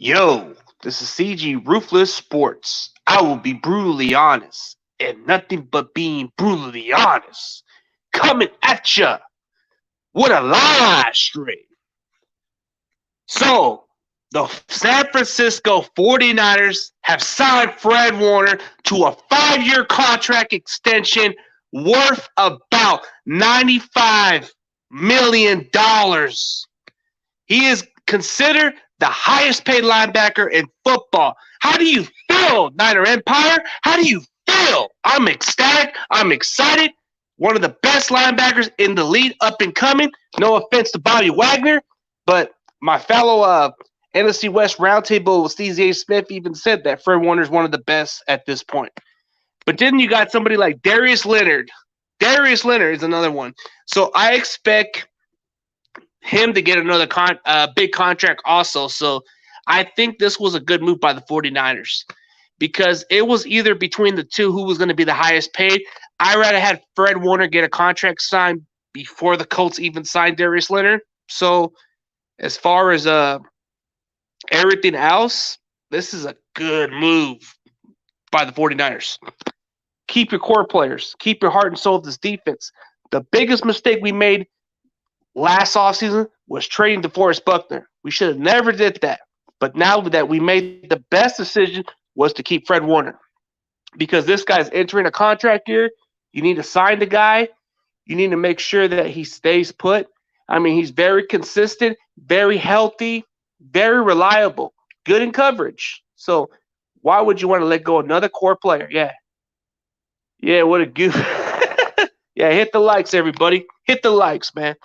Yo, this is CG Ruthless Sports. I will be brutally honest, and nothing but being brutally honest. Coming at ya with a live stream. So, the San Francisco 49ers have signed Fred Warner to a 5-year contract extension worth about $95 million. He is considered the highest paid linebacker in football. How do you feel, Niner Empire? How do you feel? I'm ecstatic. I'm excited. One of the best linebackers in the league, up and coming. No offense to Bobby Wagner, but my fellow NFC West Roundtable, Steve A. Smith, even said that Fred Warner is one of the best at this point. But then you got somebody like Darius Leonard. Darius Leonard is another one. So I expect him to get another big contract also. So I think this was a good move by the 49ers because it was either between the two who was going to be the highest paid. I rather had Fred Warner get a contract signed before the Colts even signed Darius Leonard. So as far as everything else, this is a good move by the 49ers. Keep your core players. Keep your heart and soul of this defense. The biggest mistake we made last offseason was trading DeForest Buckner. We should have never did that. But now that we made the best decision was to keep Fred Warner. Because this guy's entering a contract year. You need to sign the guy. You need to make sure that he stays put. I mean, he's very consistent, very healthy, very reliable, good in coverage. So why would you want to let go of another core player? Yeah, what a goof. Yeah, hit the likes, everybody. Hit the likes, man.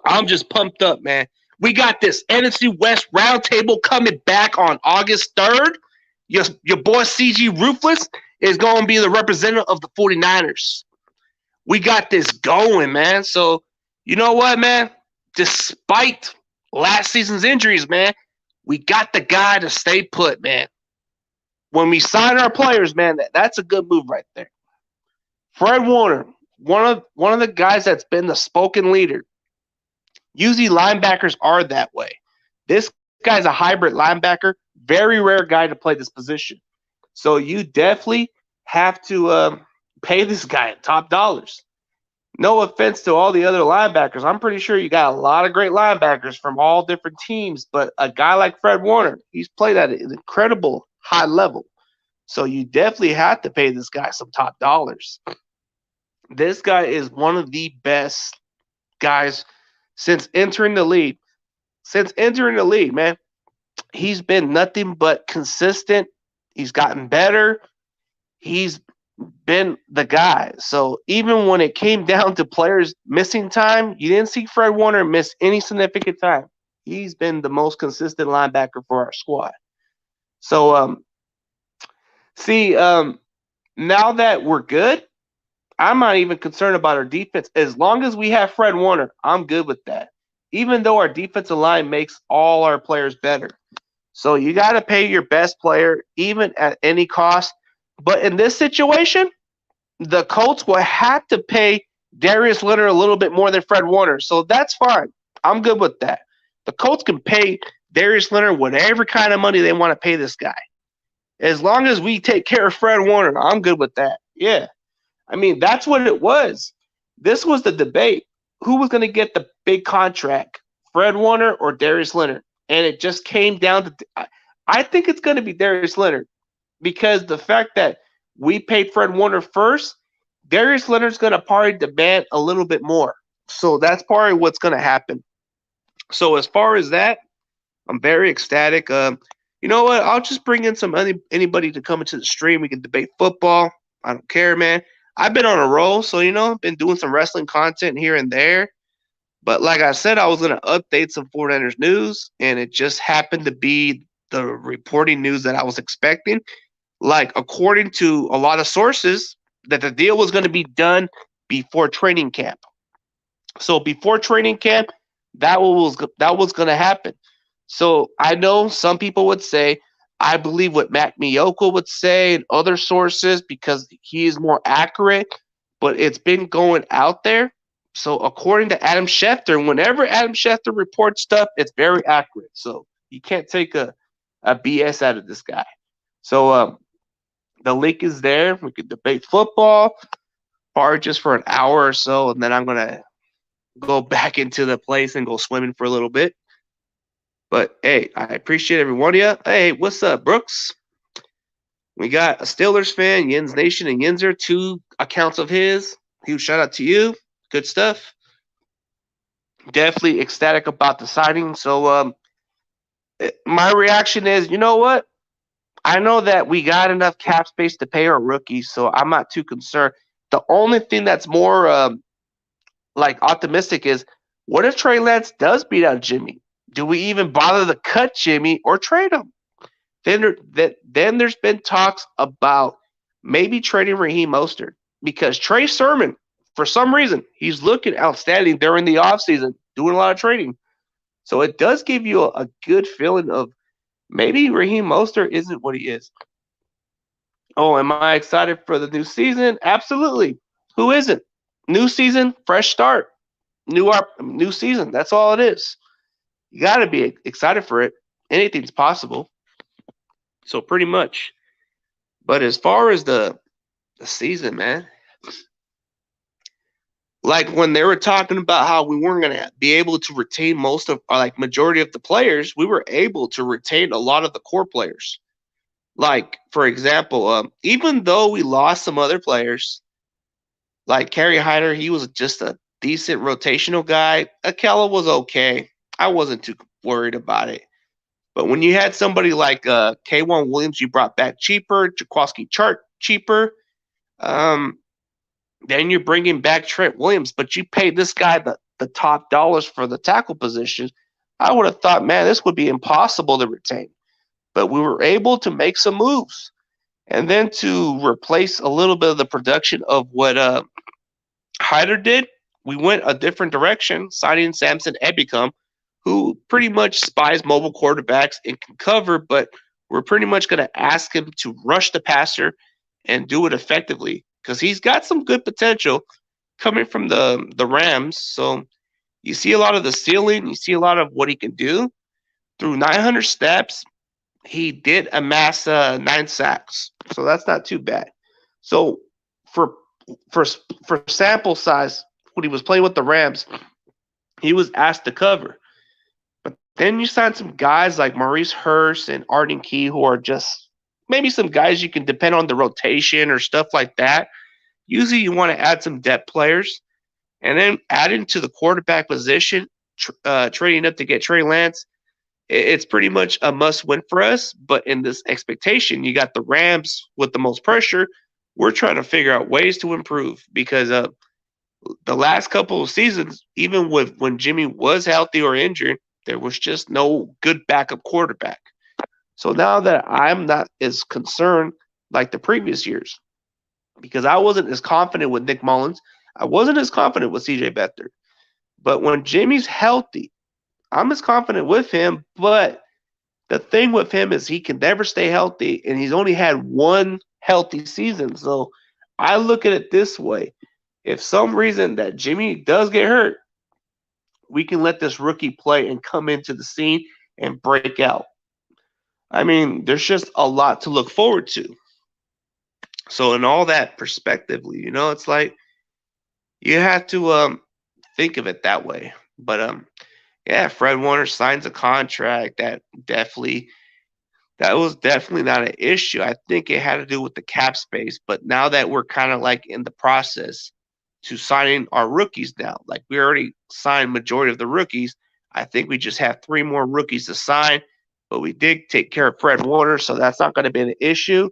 I'm just pumped up, man. We got this NFC West Roundtable coming back on August 3rd. Your boy CG Ruthless is going to be the representative of the 49ers. We got this going, man. So, you know what, man? Despite last season's injuries, man, we got the guy to stay put, man. When we sign our players, man, that's a good move right there. Fred Warner, one of the guys that's been the spoken leader. Usually linebackers are that way. This guy's a hybrid linebacker, very rare guy to play this position. So you definitely have to pay this guy top dollars. No offense to all the other linebackers. I'm pretty sure you got a lot of great linebackers from all different teams, but a guy like Fred Warner, he's played at an incredible high level. So you definitely have to pay this guy some top dollars. This guy is one of the best guys since entering the league. Since entering the league, man, he's been nothing but consistent. He's gotten better. He's been the guy. So even when it came down to players missing time, you didn't see Fred Warner miss any significant time. He's been the most consistent linebacker for our squad. So, now that we're good, I'm not even concerned about our defense. As long as we have Fred Warner, I'm good with that. Even though our defensive line makes all our players better. So you got to pay your best player, even at any cost. But in this situation, the Colts will have to pay Darius Leonard a little bit more than Fred Warner. So that's fine. I'm good with that. The Colts can pay Darius Leonard whatever kind of money they want to pay this guy. As long as we take care of Fred Warner, I'm good with that. Yeah. I mean, that's what it was. This was the debate. Who was going to get the big contract, Fred Warner or Darius Leonard? And it just came down to I think it's going to be Darius Leonard because the fact that we paid Fred Warner first, Darius Leonard's going to probably demand a little bit more. So that's probably what's going to happen. So as far as that, I'm very ecstatic. You know what? I'll just bring in anybody to come into the stream. We can debate football. I don't care, man. I've been on a roll, so, been doing some wrestling content here and there. But like I said, I was going to update some 49ers news, and it just happened to be the reporting news that I was expecting. Like, according to a lot of sources, that the deal was going to be done before training camp. So before training camp, that was going to happen. So I know some people would say, I believe what Mac Miyoko would say and other sources because he is more accurate, but it's been going out there. So according to Adam Schefter, whenever Adam Schefter reports stuff, it's very accurate. So you can't take a BS out of this guy. So the link is there. We could debate football, or just for an hour or so, and then I'm gonna go back into the place and go swimming for a little bit. But hey, I appreciate every one of you. Hey, what's up, Brooks? We got a Steelers fan, Yins Nation and Yinzer, 2 accounts of his. Huge shout out to you. Good stuff. Definitely ecstatic about the signing. So my reaction is, you know what? I know that we got enough cap space to pay our rookies, so I'm not too concerned. The only thing that's more like optimistic is, what if Trey Lance does beat out Jimmy? Do we even bother to cut Jimmy or trade him? Then there's been talks about maybe trading Raheem Mostert, because Trey Sermon, for some reason, he's looking outstanding during the offseason, doing a lot of trading. So it does give you a good feeling of maybe Raheem Mostert isn't what he is. Oh, am I excited for the new season? Absolutely. Who isn't? New season, fresh start, new season. That's all it is. You got to be excited for it. Anything's possible. So pretty much. But as far as the season, man, like when they were talking about how we weren't going to be able to retain most of, or like majority of the players, we were able to retain a lot of the core players. Like, for example, even though we lost some other players, like Kerry Hyder, he was just a decent rotational guy. Akella was okay. I wasn't too worried about it. But when you had somebody like K1 Williams, you brought back cheaper, Jaquaski Chart cheaper, then you're bringing back Trent Williams, but you paid this guy the top dollars for the tackle position. I would have thought, man, this would be impossible to retain. But we were able to make some moves. And then to replace a little bit of the production of what Hyder did, we went a different direction, signing Samson Ebicom, who pretty much spies mobile quarterbacks and can cover, but we're pretty much going to ask him to rush the passer and do it effectively, because he's got some good potential coming from the Rams. So you see a lot of the ceiling, you see a lot of what he can do. Through 900 steps, he did amass 9 sacks, so that's not too bad. So for sample size, when he was playing with the Rams, he was asked to cover. But then you sign some guys like Maurice Hurst and Arden Key, who are just maybe some guys you can depend on the rotation or stuff like that. Usually you want to add some depth players. And then adding to the quarterback position, trading up to get Trey Lance, it's pretty much a must-win for us. But in this expectation, you got the Rams with the most pressure. We're trying to figure out ways to improve, because the last couple of seasons, even when Jimmy was healthy or injured, there was just no good backup quarterback. So now that I'm not as concerned like the previous years, because I wasn't as confident with Nick Mullins, I wasn't as confident with CJ Beathard. But when Jimmy's healthy, I'm as confident with him. But the thing with him is he can never stay healthy, and he's only had one healthy season. So I look at it this way. If some reason that Jimmy does get hurt, we can let this rookie play and come into the scene and break out. I mean, there's just a lot to look forward to. So in all that perspectively, it's like you have to think of it that way. But yeah, Fred Warner signs a contract that was definitely not an issue. I think it had to do with the cap space. But now that we're kind of like in the process to signing our rookies now, like we already signed majority of the rookies, I think we just have 3 more rookies to sign. But we did take care of Fred Warner, so that's not going to be an issue.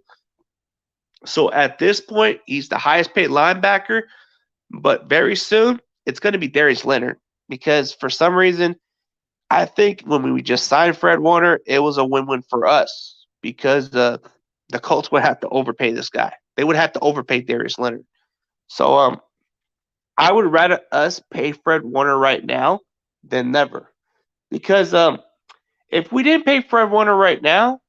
So at this point, he's the highest paid linebacker. But very soon, it's going to be Darius Leonard, because for some reason, I think when we just signed Fred Warner, it was a win-win for us, because the Colts would have to overpay this guy. They would have to overpay Darius Leonard. So I would rather us pay Fred Warner right now than never, because if we didn't pay Fred Warner right now,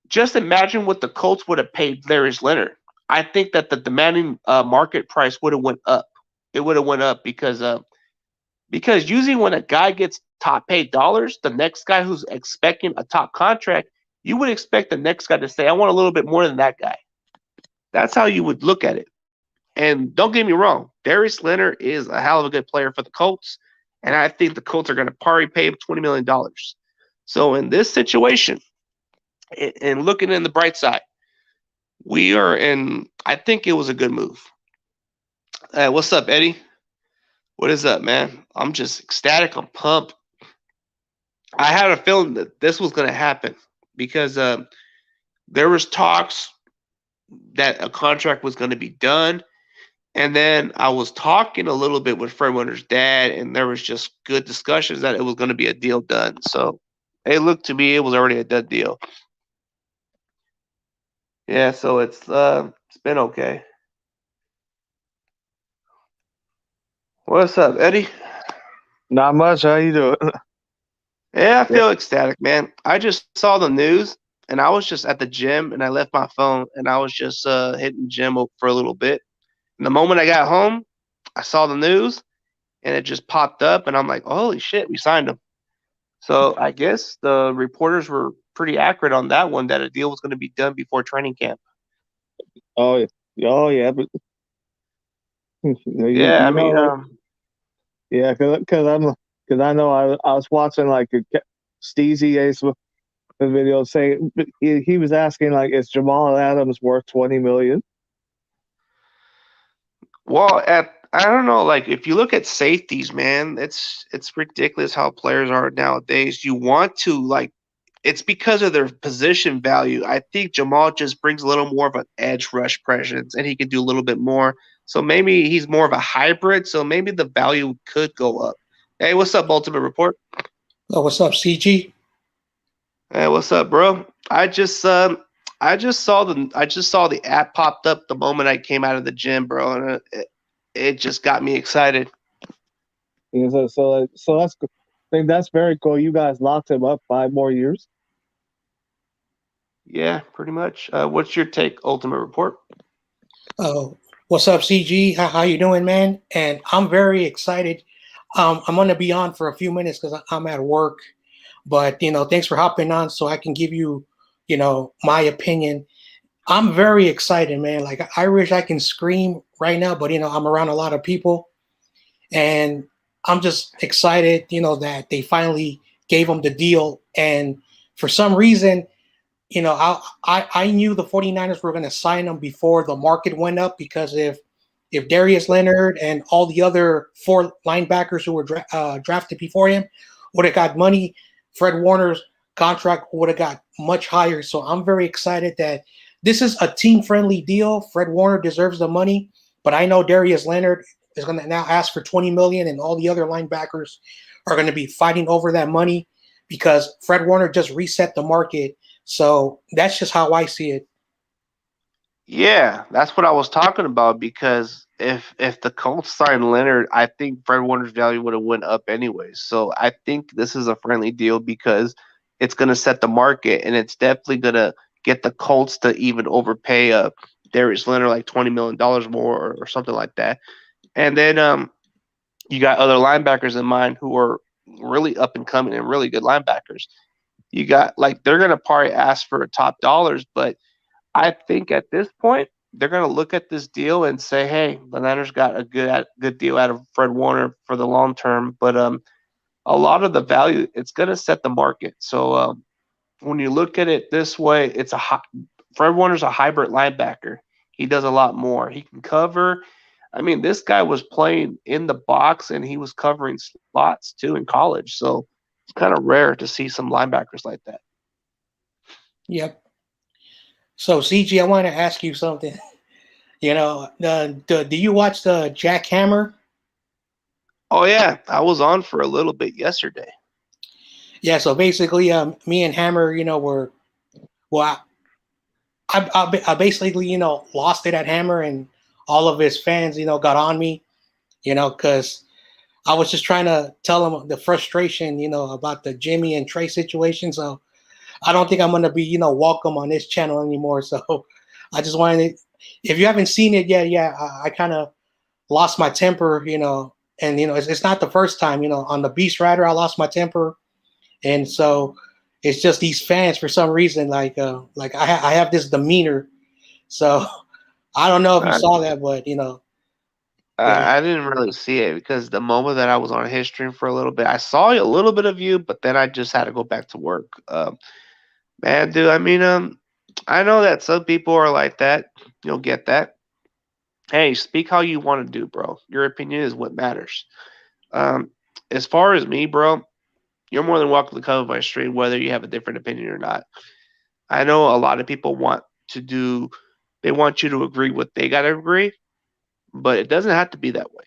just imagine what the Colts would have paid Darius Leonard. I think that the demanding market price would have went up. It would have went up because usually when a guy gets top paid dollars, the next guy who's expecting a top contract you would expect the next guy to say, I want a little bit more than that guy. That's how you would look at it. And don't get me wrong, Darius Leonard is a hell of a good player for the Colts. And I think the Colts are going to probably pay him $20 million. So in this situation, and looking in the bright side, we are in, I think it was a good move. What's up, Eddie? What is up, man? I'm just ecstatic. I'm pumped. I had a feeling that this was going to happen because there was talks that a contract was going to be done. And then I was talking a little bit with Fred Warner's dad, and there was just good discussions that it was going to be a deal done. So it looked to me it was already a done deal. Yeah, so it's been okay. What's up, Eddie? Not much. How you doing? Yeah, I Yeah. feel ecstatic, man. I just saw the news, and I was just at the gym, and I left my phone, and I was just hitting gym for a little bit. And the moment I got home, I saw the news, and it just popped up, and I'm like, holy shit, we signed him. So I guess the reporters were pretty accurate on that one, that a deal was going to be done before training camp. Oh yeah. Oh yeah. But Yeah, I you mean, know, yeah, because I know I was watching like a Steezy Ace video saying he was asking like, is Jamal Adams worth 20 million? well, I don't know, like if you look at safeties, man, it's ridiculous how players are nowadays. You want to like, it's because of their position value. I think Jamal just brings a little more of an edge rush presence, and he can do a little bit more. So maybe he's more of a hybrid. So maybe the value could go up. Hey, what's up, Ultimate Report? Oh, what's up, CG? Hey, what's up, bro? I just saw the app popped up the moment I came out of the gym, bro, and it just got me excited. You know, so that's I think that's very cool. You guys locked him up 5 more years. Yeah, pretty much. What's your take, Ultimate Report? Oh, what's up, CG? How you doing, man? And I'm very excited. I'm gonna be on for a few minutes because I'm at work. But thanks for hopping on so I can give you, my opinion. I'm very excited, man. Like I wish I can scream right now, but I'm around a lot of people, and I'm just excited, that they finally gave him the deal. And for some reason, I knew the 49ers were going to sign him before the market went up, because if Darius Leonard and all the other four linebackers who were drafted before him would have got money, Fred Warner's contract would have got much higher. So I'm very excited that this is a team-friendly deal. Fred Warner deserves the money, but I know Darius Leonard is going to now ask for 20 million, and all the other linebackers are going to be fighting over that money because Fred Warner just reset the market. So that's just how I see it. Yeah, that's what I was talking about. Because if the Colts signed Leonard, I think Fred Warner's value would have went up anyways. So I think this is a friendly deal because it's going to set the market, and it's definitely going to get the Colts to even overpay Darius Leonard like $20 million more, or something like that. And then you got other linebackers in mind who are really up and coming and really good linebackers. You got, like, they're going to probably ask for top dollars, but I think at this point they're going to look at this deal and say, "Hey, the Niners got a good deal out of Fred Warner for the long term." But a lot of the value, it's going to set the market. So when you look at it this way, Fred Warner's a hybrid linebacker. He does a lot more. He can cover. I mean, this guy was playing in the box, and he was covering slots too in college. So it's kind of rare to see some linebackers like that. Yep. So CG, I want to ask you something. Do you watch the Jack Hammer? Oh yeah, I was on for a little bit yesterday. Yeah. So basically, me and Hammer, were well, I basically, lost it at Hammer, and all of his fans, got on me, because I was just trying to tell him the frustration, about the Jimmy and Trey situation. So I don't think I'm gonna be, welcome on this channel anymore. So I just wanted, if you haven't seen it yet, yeah, I kind of lost my temper, and it's not the first time, on the Beast Rider I lost my temper, and so it's just these fans for some reason like I have this demeanor. So I don't know if you I, saw that, but yeah. I didn't really see it because the moment that I was on his stream for a little bit, I saw a little bit of you, but then I just had to go back to work. Man, dude, I mean, I know that some people are like that. You'll get that. Hey, speak how you want to do, bro. Your opinion is what matters. Um, as far as me, bro, you're more than welcome to come on my stream, whether you have a different opinion or not. I know a lot of people they want you to agree what they got to agree, but it doesn't have to be that way.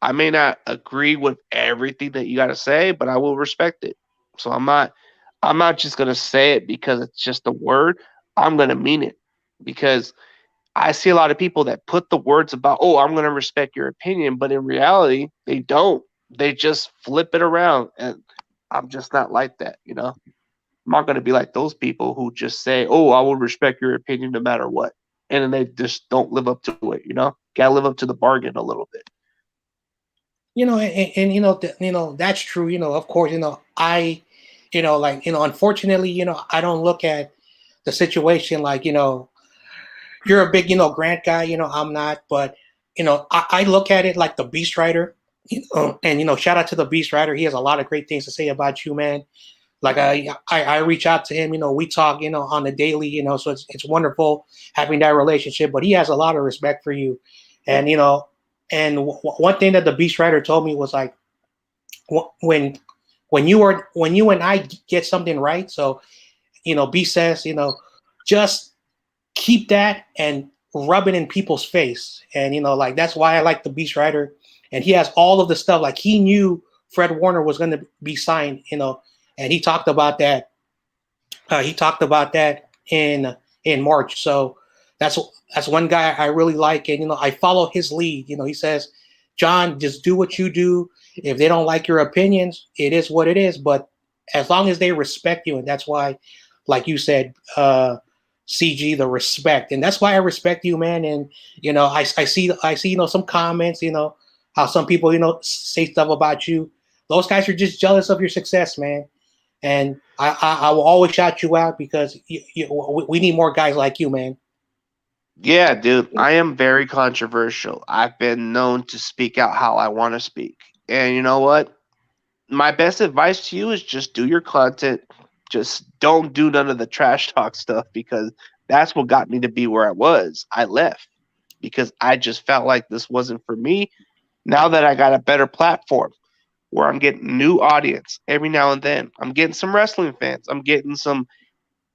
I may not agree with everything that you got to say, but I will respect it. So I'm not just going to say it because it's just a word. I'm going to mean it because I see a lot of people that put the words about, "Oh, I'm going to respect your opinion," but in reality, they don't. They just flip it around and I'm just not like that, you know? I'm not going to be like those people who just say, "Oh, I will respect your opinion no matter what." And then they just don't live up to it, you know? Got to live up to the bargain a little bit. And that's true. Of course, unfortunately, I don't look at the situation like, you're a big, Grant guy, I'm not, but I look at it like the Beast Rider, and shout out to the Beast Rider. He has a lot of great things to say about you, man. Like I reach out to him, we talk, on the daily, so it's wonderful having that relationship. But he has a lot of respect for you, and one thing that the Beast Rider told me was like, when when you and I get something right, so B says, just keep that and rub it in people's face, and like that's why I like the Beast Rider, and he has all of the stuff. Like he knew Fred Warner was going to be signed, and he talked about that. He talked about that in March. So that's that's one guy I really like, and I follow his lead. He says, "John, just do what you do. If they don't like your opinions, it is what it is. But as long as they respect you, and that's why, like you said, CG, the respect, and that's why I respect you, man. And I see some comments, how some people say stuff about you. Those guys are just jealous of your success, man. And I will always shout you out because we need more guys like you, man. Yeah, dude, I am very controversial. I've been known to speak out how I want to speak. And you know what? My best advice to you is just do your content. Just don't do none of the trash talk stuff because that's what got me to be where I was. I left because I just felt like this wasn't for me. Now that I got a better platform where I'm getting new audience every now and then, I'm getting some wrestling fans, I'm getting some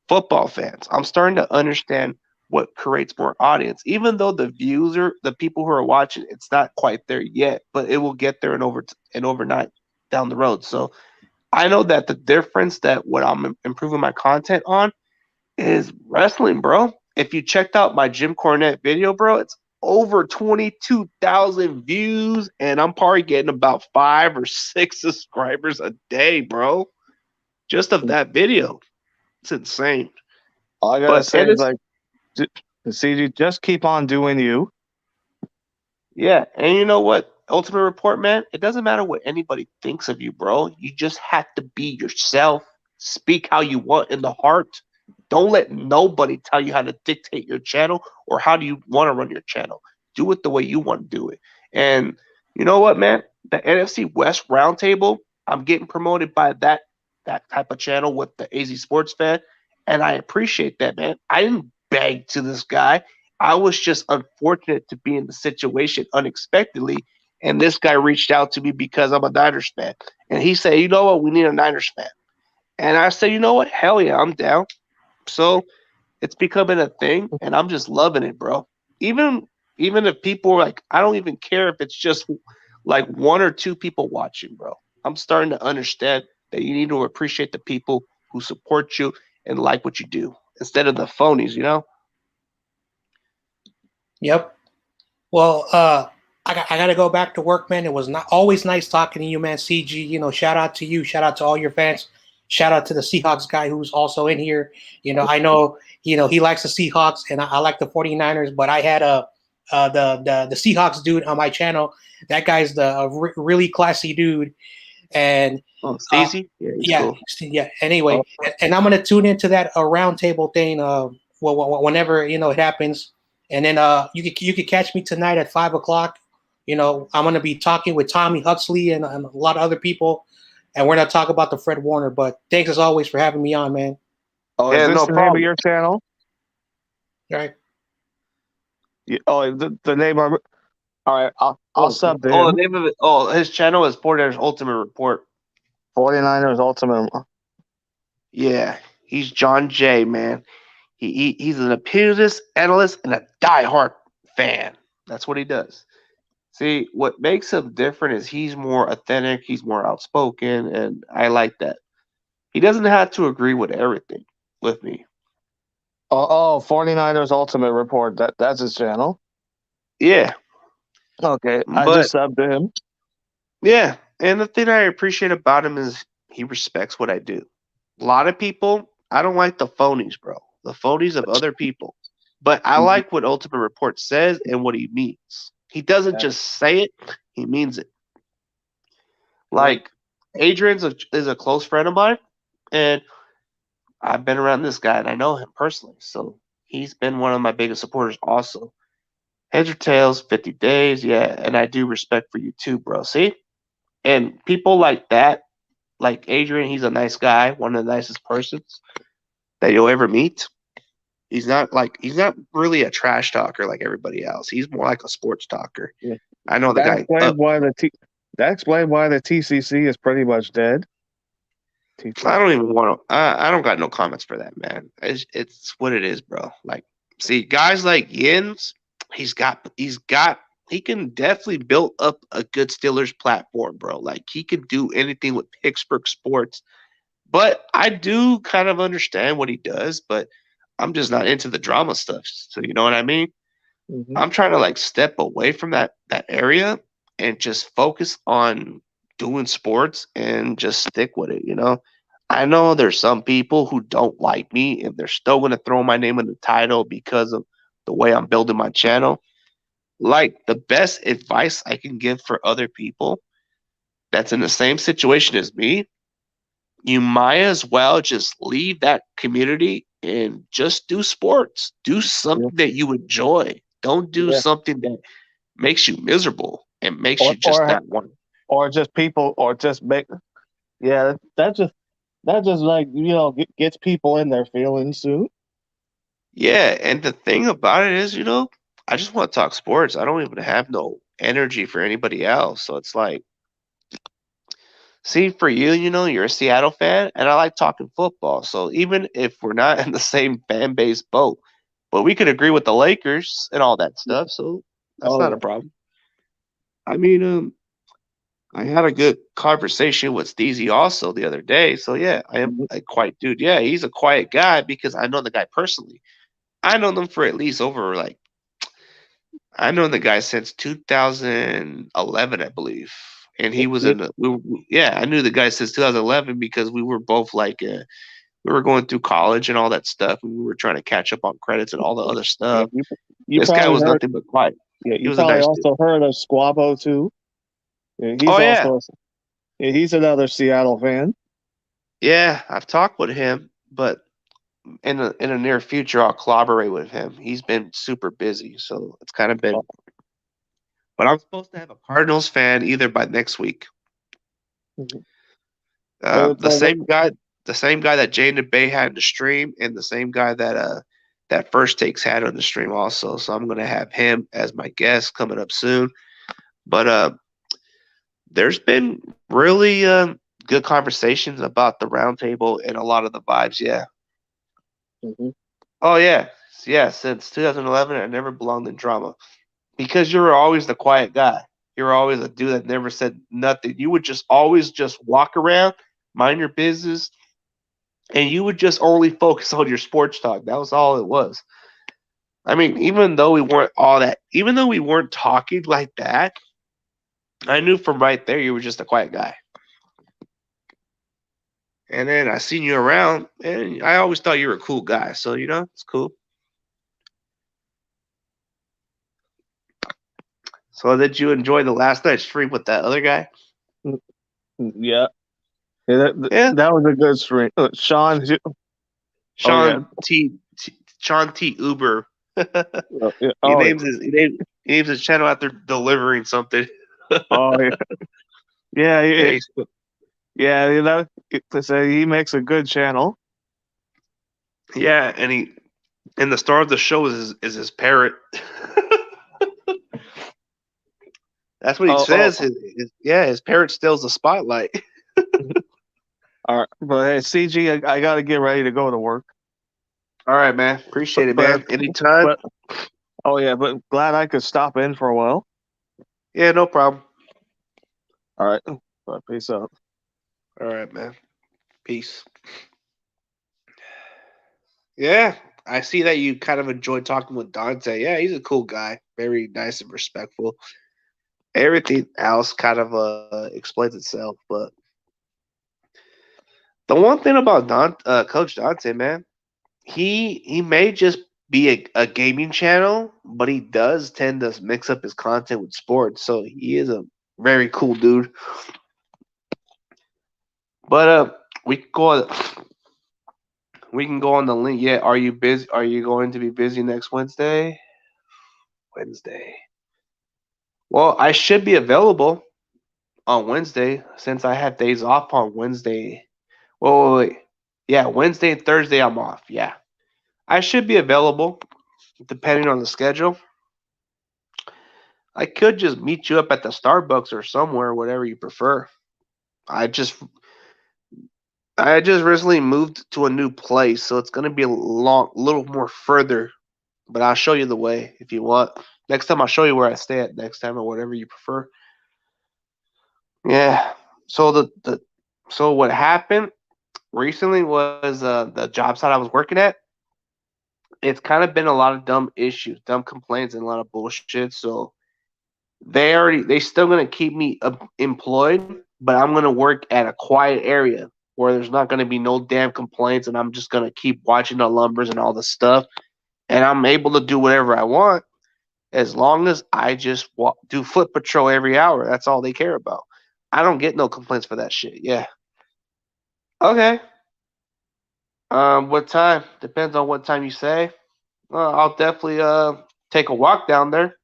football fans. I'm starting to understand what creates more audience. Even though the views are the people who are watching, it's not quite there yet, but it will get there and overnight down the road. So I know that the difference that what I'm improving my content on is wrestling, bro. If you checked out my Jim Cornette video, bro, it's over 22,000 views, and I'm probably getting about 5 or 6 subscribers a day, bro. Just of that video. It's insane. All I gotta But say it is is like, CG, just keep on doing you. Yeah, and you know what? Ultimate Report, man, it doesn't matter what anybody thinks of you, bro. You just have to be yourself. Speak how you want in the heart. Don't let nobody tell you how to dictate your channel or how do you want to run your channel. Do it the way you want to do it. And you know what, man? The NFC West Roundtable, I'm getting promoted by that type of channel with the AZ Sports fan, and I appreciate that, man. I didn't beg to this guy. I was just unfortunate to be in the situation unexpectedly. And this guy reached out to me because I'm a Niners fan. And he said, you know what? We need a Niners fan. And I said, you know what? Hell yeah, I'm down. So it's becoming a thing. And I'm just loving it, bro. Even even if people are like, I don't even care if it's just like 1 or 2 people watching, bro. I'm starting to understand that you need to appreciate the people who support you and like what you do instead of the phonies, you know? Yep. Well, I got to go back to work, man. It was not always nice talking to you, man. CG, shout out to you. Shout out to all your fans. Shout out to the Seahawks guy who's also in here. I know, he likes the Seahawks and I like the 49ers, but I had the Seahawks dude on my channel. That guy's the really classy dude. And Oh, Steezy? Yeah, he's yeah, cool. yeah. Anyway, Oh, and I'm gonna tune into that roundtable thing. Whenever it happens, and then you could catch me tonight at 5 o'clock. I'm gonna be talking with Tommy Huxley and a lot of other people, and we're gonna talk about the Fred Warner. But thanks as always for having me on, man. is Yeah, this no the name of problem. your channel? All right. Oh, the name of it. All right, I'll sub to The him. name of it. Oh, his channel is 49ers Ultimate Report. 49ers Ultimate. Yeah, he's John Jay, man. He's an opinionist, analyst, and a diehard fan. That's what he does. See, what makes him different is he's more authentic, he's more outspoken, and I like that. He doesn't have to agree with everything with me. Oh, 49ers Ultimate Report. That's his channel. Yeah, Okay, I but just subbed to him. yeah, and the thing I appreciate about him is he respects what I do. A lot of people, I don't like the phonies, bro. The phonies of other people. But I Mhm. like what Ultimate Report says and what he means. He doesn't Yeah, just say it, he means it. yeah. Like is a close friend of mine, and I've been around this guy and I know him personally. So he's been one of my biggest supporters also. Heads or tails, 50 days, yeah, and I do respect for you too, bro. See? And people like that, like Adrian, he's a nice guy, one of the nicest persons that you'll ever meet. He's not really a trash talker like everybody else. He's more like a sports talker. Yeah. I know the That guy. explains why that explains why the TCC is pretty much dead. I don't even want to. I don't got no comments for that, man. It's what it is, bro. Like, see, guys like Yins, he can definitely build up a good Steelers platform, bro. Like, he could do anything with Pittsburgh sports. But I do kind of understand what he does, but I'm just not into the drama stuff. So you know what I mean? Mm-hmm. I'm trying to like step away from that area and just focus on doing sports and just stick with it, you know? I know there's some people who don't like me and they're still going to throw my name in the title because of the way I'm building my channel. Like the best advice I can give for other people that's in the same situation as me, you might as well just leave that community and just do sports. Do Yeah, something that you enjoy. Don't do yeah. something that makes you miserable and makes Or you just that one. just people, or just make. Yeah, that just like gets people in their feelings too. Yeah, and the thing about it is, I just want to talk sports. I don't even have no energy for anybody else. So it's like, see, for you, you're a Seattle fan, and I like talking football. So even if we're not in the same fan base boat, but we could agree with the Lakers and all that stuff. So that's Oh not a yeah. problem. I mean, I had a good conversation with Steezy also the other day. So yeah, I am Mhm. a quiet dude. Yeah, he's a quiet guy because I know the guy personally. I know them for at least over like I know the guy since 2011, I believe, and he was Yeah, in the. Yeah, I knew the guy since 2011 because we were both like we were going through college and all that stuff, and we were trying to catch up on credits and all the other yeah, stuff. you This guy probably was heard. nothing but quiet. Yeah, He you was a probably nice dude. also heard of Squabo too. Yeah, Oh he's yeah, also he's another Seattle fan. yeah. I've talked with him, but in the near future, I'll collaborate with him. He's been super busy, so it's kind of Oh, been. But I'm supposed to have a Cardinals fan either by next week. mhm. The same guy, that Jane Bay had in the stream, and the same guy that First Takes had on the stream also. So I'm gonna have him as my guest coming up soon. But there's been really good conversations about the roundtable and a lot of the vibes. Yeah. Mhm. Oh yeah, yeah. Since 2011, I never belonged in drama because you were always the quiet guy. You were always a dude that never said nothing. You would just always just walk around, mind your business, and you would just only focus on your sports talk. That was all it was. I mean, even though we weren't talking like that, I knew from right there you were just a quiet guy. And then I seen you around, and I always thought you were a cool guy. So it's cool. So did you enjoy the last night stream with that other guy? Yeah, yeah Yeah, that was a good stream. Sean, oh yeah, Sean Sean T. Uber. yeah, he oh yeah, names his he names his channel after delivering something. oh yeah, yeah, Yeah, yeah, yeah. You know, to say he makes a good channel. yeah, and the star of the show is his parrot. That's what he Oh, says. oh, His parrot steals the spotlight. all right. But hey, CG, I got to get ready to go to work. All right, man. Appreciate it, But man. Anytime. but oh yeah, but glad I could stop in for a while. Yeah, no problem. All right, but peace out. All right, man. Peace. Yeah, I see that you kind of enjoyed talking with Dante. Yeah, he's a cool guy. Very nice and respectful. Everything else kind of explains itself, but the one thing about Coach Dante, man, he may just be a gaming channel, but he does tend to mix up his content with sports. So he is a very cool dude. But we can go on the link. Yeah, are you busy? Are you going to be busy next Wednesday? Wednesday. Well, I should be available on Wednesday since I have days off on Wednesday. Wait. Yeah, Wednesday and Thursday I'm off. Yeah. I should be available depending on the schedule. I could just meet you up at the Starbucks or somewhere, whatever you prefer. I just I just recently moved to a new place, so it's gonna be a little more further. But I'll show you the way if you want. Next time I'll show you where I stay at next time or whatever you prefer. Yeah. So so what happened recently was the job site I was working at. It's kind of been a lot of dumb issues, dumb complaints, and a lot of bullshit. So they still gonna keep me employed, but I'm gonna work at a quiet area where there's not gonna be no damn complaints, and I'm just gonna keep watching the numbers and all the stuff, and I'm able to do whatever I want as long as I just do foot patrol every hour. That's all they care about. I don't get no complaints for that shit. Yeah. Okay. What time? Depends on what time you say. I'll definitely take a walk down there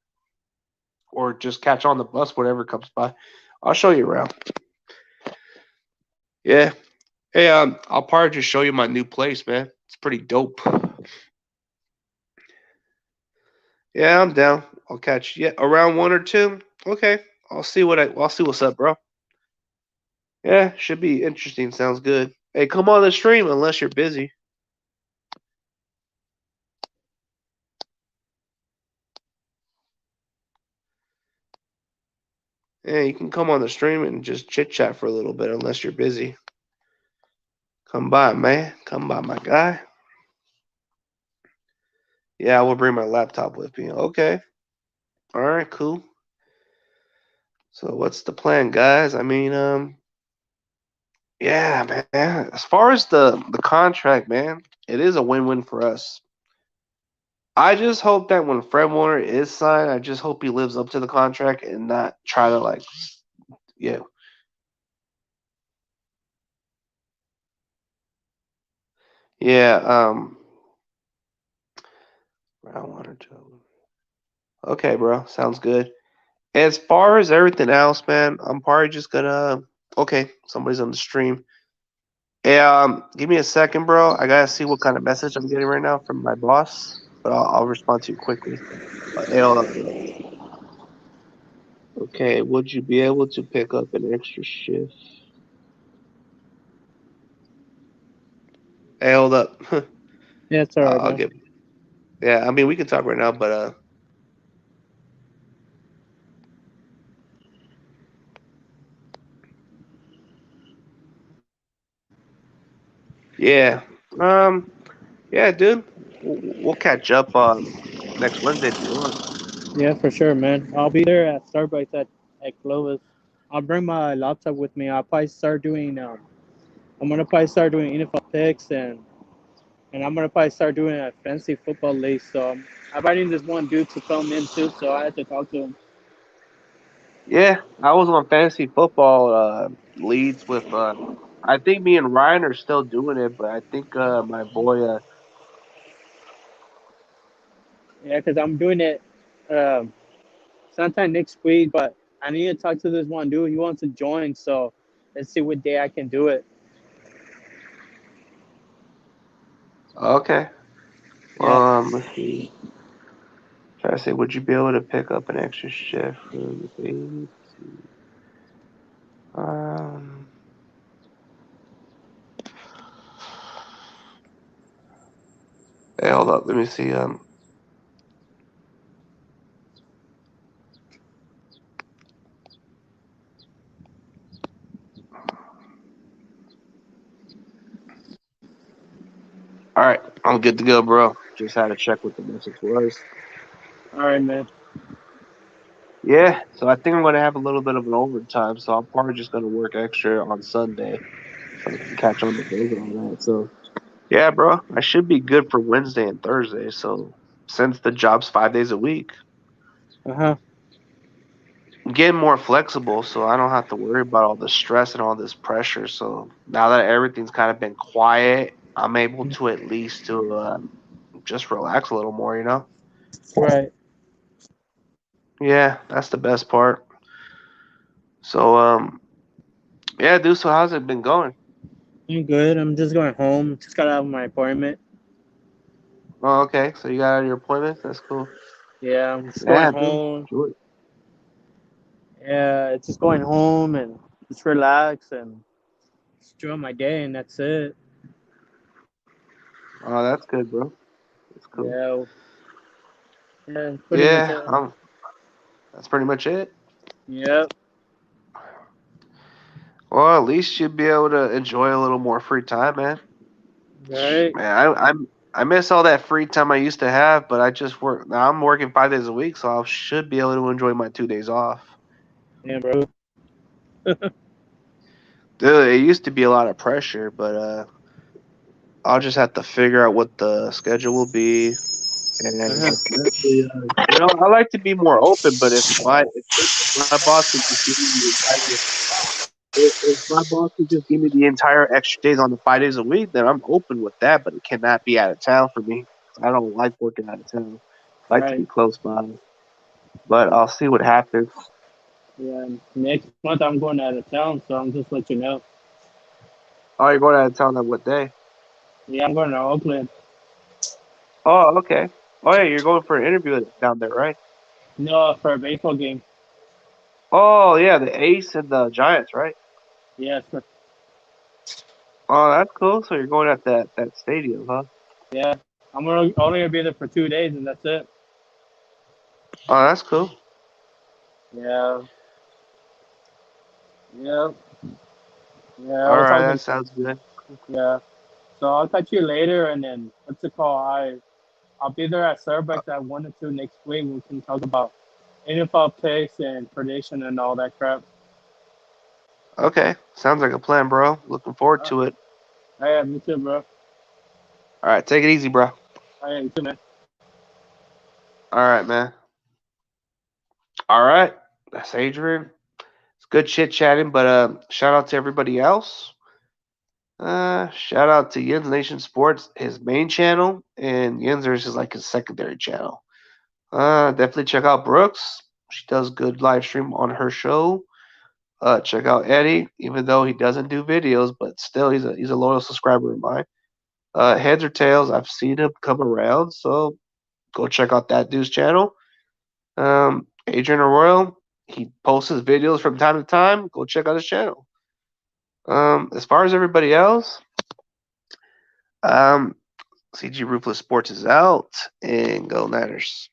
or just catch on the bus, whatever comes by. I'll show you around. Yeah. Hey, I'll probably just show you my new place, man. It's pretty dope. Yeah, I'm down. I'll catch you around 1 or 2. Okay. I'll see what's up, bro. Yeah, should be interesting. Sounds good. Hey, come on the stream unless you're busy. Yeah, you can come on the stream and just chit chat for a little bit unless you're busy. Come by, man. Come by, my guy. Yeah, I will bring my laptop with me. Okay. All right, cool. So what's the plan, guys? I mean, yeah, man. As far as the contract, man, it is a win-win for us. I just hope that when Fred Warner is signed, I just hope he lives up to the contract and not try to like, yeah, yeah. Round 1 or 2. Okay, bro. Sounds good. As far as everything else, man, I'm probably just gonna. Okay, somebody's on the stream. Hey, give me a second, bro. I gotta see what kind of message I'm getting right now from my boss, but I'll respond to you quickly. Hey, hold up. Okay, would you be able to pick up an extra shift? Hey, hold up. Yeah, it's all right, I'll man. get. Yeah, I mean we can talk right now, but yeah, um, yeah, dude, we'll catch up next Wednesday if you want. Yeah, for sure, man. I'll be there at Starbucks at Clovis. I'll bring my laptop with me. I'll probably start doing I'm gonna probably start doing NFL picks and I'm gonna probably start doing a fancy football league. So I'm inviting this one dude to film in too. So I had to talk to him. Yeah, I was on fantasy football leads with. I think me and Ryan are still doing it, but I think my boy. Yeah, because I'm doing it um, sometime next week, but I need to talk to this one dude. He wants to join, so let's see what day I can do it. Okay. Yeah. Let's see. Try to say, would you be able to pick up an extra shift from the eight to Hey, hold up. Let me see. All right, I'm good to go, bro. Just had to check what the message was. All right, man. Yeah, so I think I'm gonna have a little bit of an overtime, so I'm probably just gonna work extra on Sunday so I can catch on the bills and all that. So yeah, bro, I should be good for Wednesday and Thursday. So since the job's 5 days a week, Uh-huh. I'm getting more flexible, so I don't have to worry about all the stress and all this pressure. So now that everything's kind of been quiet, I'm able to at least to just relax a little more, you know? Right. Yeah, that's the best part. So yeah, dude. So how's it been going? I'm good. I'm just going home. Just got out of my appointment. Oh, okay. So you got out of your appointment. That's cool. Yeah, I'm just going Yeah, dude. home. Do it. Yeah, it's just going home and just relax and just enjoy my day, and that's it. Oh, that's good, bro. That's cool. Yeah, yeah, pretty much Yeah, it. that's pretty much it. Yep. Well, at least you'll be able to enjoy a little more free time, man. Right. Man, I miss all that free time I used to have, but I just work now. I'm working 5 days a week, so I should be able to enjoy my 2 days off. Yeah, bro. Dude, it used to be a lot of pressure, but I'll just have to figure out what the schedule will be. And Uh-huh. especially, I like to be more open, but if my boss could just give me the entire if my boss could just give me the entire extra days on the 5 days a week, then I'm open with that. But it cannot be out of town for me. I don't like working out of town. I like to be Right. close by. But I'll see what happens. Yeah. Next month I'm going out of town, so I'm just let you know. Oh, you're going out of town on what day? Yeah, I'm going to Oakland. Oh, okay. Oh, yeah, you're going for an interview down there, right? No, for a baseball game. Oh, yeah, the Ace and the Giants, right? Yes. Oh, that's cool. So you're going at that stadium, huh? Yeah. I'm only gonna be there for 2 days, and that's it. Oh, that's cool. Yeah. Yeah. Yeah. I All was right, talking. that sounds good. Yeah. So I'll catch you later, and then what's it called? I'll be there at Starbucks at 1 or 2 next week. We can talk about NFL picks and prediction and all that crap. Okay, sounds like a plan, bro. Looking forward Uh, to it. yeah, me too, bro. All right, take it easy, bro. Yeah, you too, man. All right, man. All right, that's Adrian. It's good chit chatting, but shout out to everybody else. Shout out to Yin's Nation Sports, his main channel, and Yinzers is like his secondary channel. Definitely check out Brooks. She does good live stream on her show. Check out Eddie, even though he doesn't do videos, but still he's a loyal subscriber of mine. Heads or tails, I've seen him come around, so go check out that dude's channel. Adrian Arroyo, he posts his videos from time to time. Go check out his channel. As far as everybody else, um, CG Ruthless Sports is out, and go Niners.